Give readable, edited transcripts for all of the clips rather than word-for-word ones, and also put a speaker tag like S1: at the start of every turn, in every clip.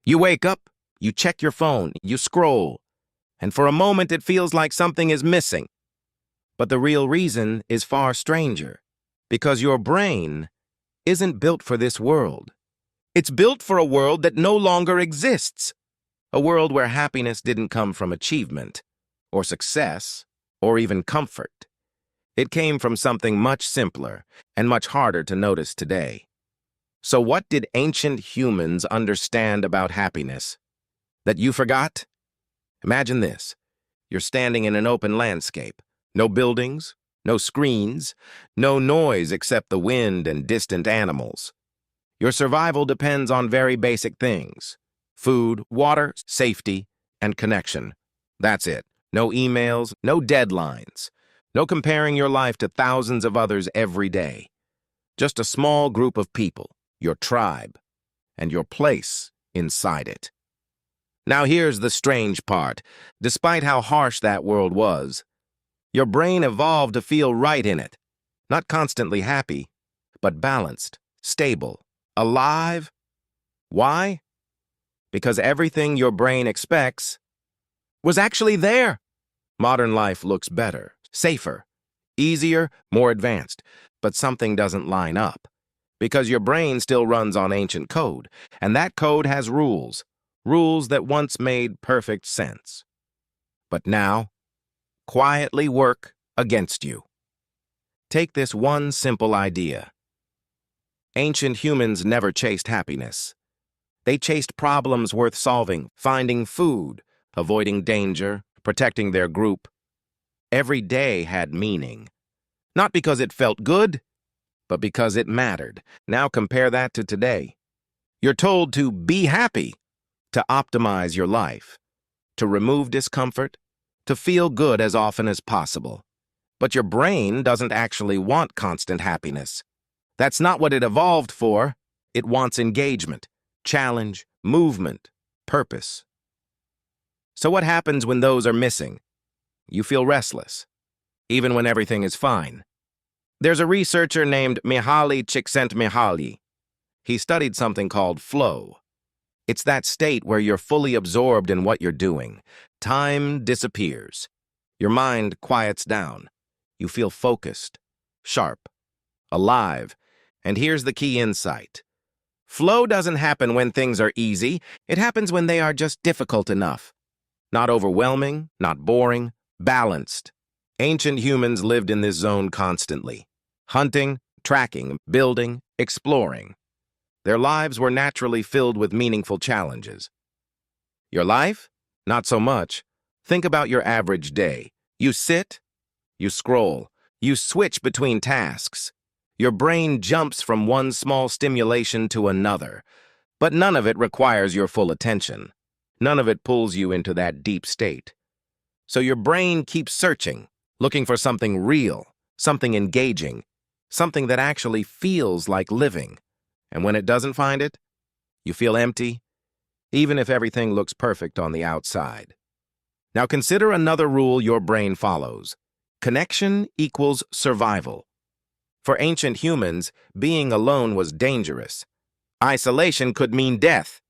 S1: You wake up, you check your phone, you scroll, and for a moment it feels like something is missing. But the real reason is far stranger, because your brain isn't built for this world. It's built for a world that no longer exists, a world where happiness didn't come from achievement, or success, or even comfort. It came from something much simpler and much harder to notice today. So what did ancient humans understand about happiness? That you forgot? Imagine this. You're standing in an open landscape. No buildings, no screens, no noise except the wind and distant animals. Your survival depends on very basic things: food, water, safety, and connection. That's it. No emails, no deadlines, no comparing your life to thousands of others every day. Just a small group of people, your tribe, and your place inside it. Now here's the strange part. Despite how harsh that world was, your brain evolved to feel right in it. Not constantly happy, but balanced, stable, alive. Why? Because everything your brain expects was actually there. Modern life looks better, safer, easier, more advanced, but something doesn't line up. Because your brain still runs on ancient code, and that code has rules, rules that once made perfect sense. But now, quietly work against you. Take this one simple idea. Ancient humans never chased happiness. They chased problems worth solving, finding food, avoiding danger, protecting their group. Every day had meaning. Not because it felt good, but because it mattered. Now compare that to today. You're told to be happy, to optimize your life, to remove discomfort, to feel good as often as possible. But your brain doesn't actually want constant happiness. That's not what it evolved for. It wants engagement, challenge, movement, purpose. So what happens when those are missing? You feel restless, even when everything is fine. There's a researcher named Mihaly Csikszentmihalyi. He studied something called flow. It's that state where you're fully absorbed in what you're doing. Time disappears. Your mind quiets down. You feel focused, sharp, alive. And here's the key insight. Flow doesn't happen when things are easy. It happens when they are just difficult enough. Not overwhelming, not boring, balanced. Ancient humans lived in this zone constantly. Hunting, tracking, building, exploring. Their lives were naturally filled with meaningful challenges. Your life? Not so much. Think about your average day. You sit, you scroll, you switch between tasks. Your brain jumps from one small stimulation to another, but none of it requires your full attention. None of it pulls you into that deep state. So your brain keeps searching, looking for something real, something engaging, something that actually feels like living. And when it doesn't find it, you feel empty, even if everything looks perfect on the outside. Now consider another rule your brain follows. Connection equals survival. For ancient humans, being alone was dangerous. Isolation could mean death.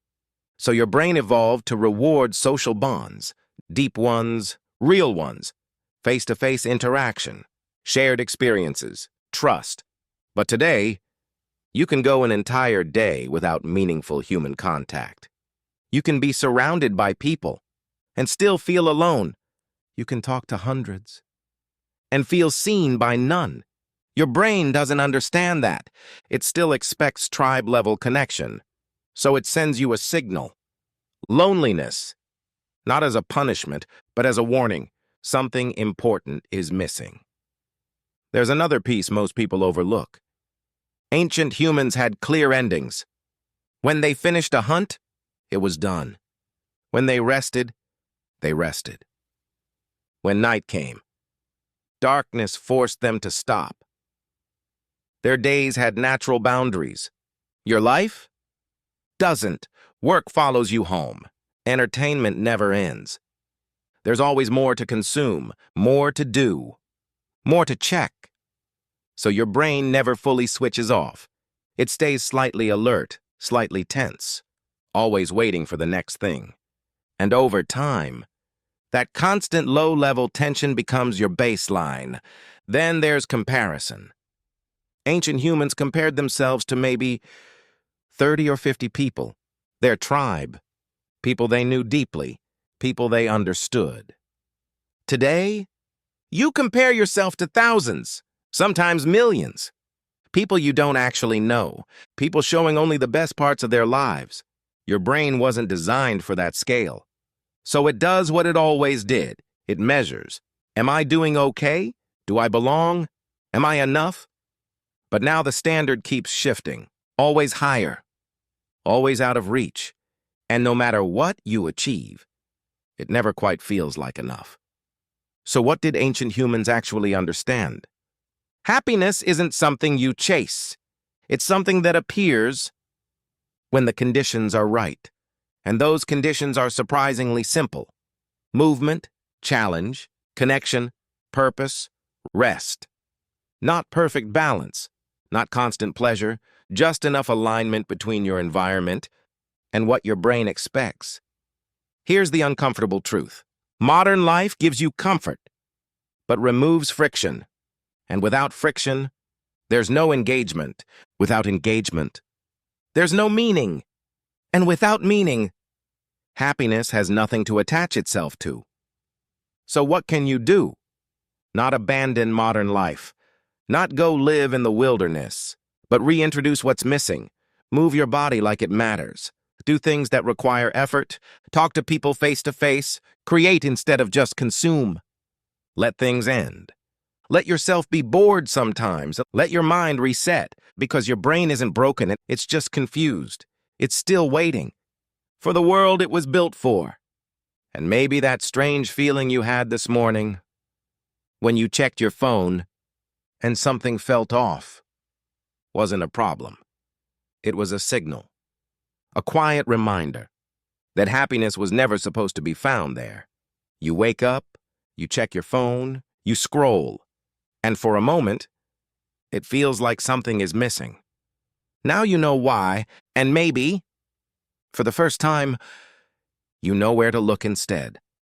S1: So your brain evolved to reward social bonds, deep ones, real ones, face-to-face interaction, shared experiences, trust. But today, you can go an entire day without meaningful human contact. You can be surrounded by people and still feel alone. You can talk to hundreds and feel seen by none. Your brain doesn't understand that. It still expects tribe-level connection. So it sends you a signal. Loneliness. Not as a punishment, but as a warning. Something important is missing. There's another piece most people overlook. Ancient humans had clear endings. When they finished a hunt, it was done. When they rested, they rested. When night came, darkness forced them to stop. Their days had natural boundaries. Your life? Doesn't. Work follows you home. Entertainment never ends. There's always more to consume, more to do, more to check. So your brain never fully switches off. It stays slightly alert, slightly tense, always waiting for the next thing. And over time, that constant low-level tension becomes your baseline. Then there's comparison. Ancient humans compared themselves to maybe 30 or 50 people, their tribe, people they knew deeply, people they understood. Today, you compare yourself to thousands, sometimes millions. People you don't actually know, people showing only the best parts of their lives. Your brain wasn't designed for that scale. So it does what it always did. It measures. Am I doing okay? Do I belong? Am I enough? But now the standard keeps shifting, always higher, always out of reach. And no matter what you achieve, it never quite feels like enough. So what did ancient humans actually understand? Happiness isn't something you chase. It's something that appears when the conditions are right. And those conditions are surprisingly simple. Movement, challenge, connection, purpose, rest. Not perfect balance, not constant pleasure, just enough alignment between your environment and what your brain expects. Here's the uncomfortable truth. Modern life gives you comfort, but removes friction. And without friction, there's no engagement. Without engagement, there's no meaning. And without meaning, happiness has nothing to attach itself to. So what can you do? Not abandon modern life. Not go live in the wilderness, but reintroduce what's missing. Move your body like it matters. Do things that require effort. Talk to people face to face. Create instead of just consume. Let things end. Let yourself be bored sometimes. Let your mind reset, because your brain isn't broken. It's just confused. It's still waiting for the world it was built for. And maybe that strange feeling you had this morning when you checked your phone and something felt off wasn't a problem. It was a signal, a quiet reminder that happiness was never supposed to be found there. You wake up, you check your phone, you scroll, and for a moment, it feels like something is missing. Now you know why, and maybe, for the first time, you know where to look instead.